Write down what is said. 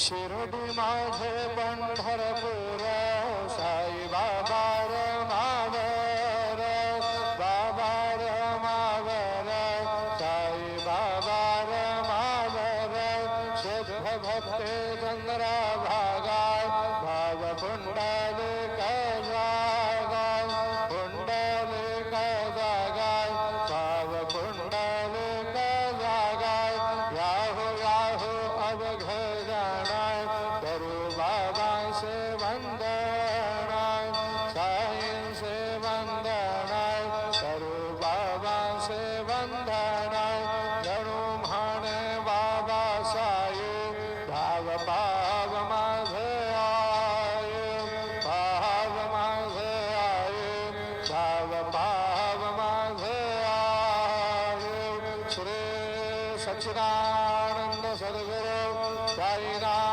शिर्डी माझे पंढरपूर साई बाबा रमावर बाबा रमावर साई बाबा रमावर शुद्ध भक्ते चंद्रा भागाय भाव पुंडलिक जागाय पुंडलिक जागाय भाव पुंडलिक जागाय याहो याहो अवघ जाणाय करू बाबा से वंदनाय साईं से वंदनाय करू बाबा से वंदनाय जणू म्हणे बाबा साई भाव भाव माझे आये भाव माझे आये भाव भाव माझे आये श्री सच्चिदानंद सद्गुरु साईनाथ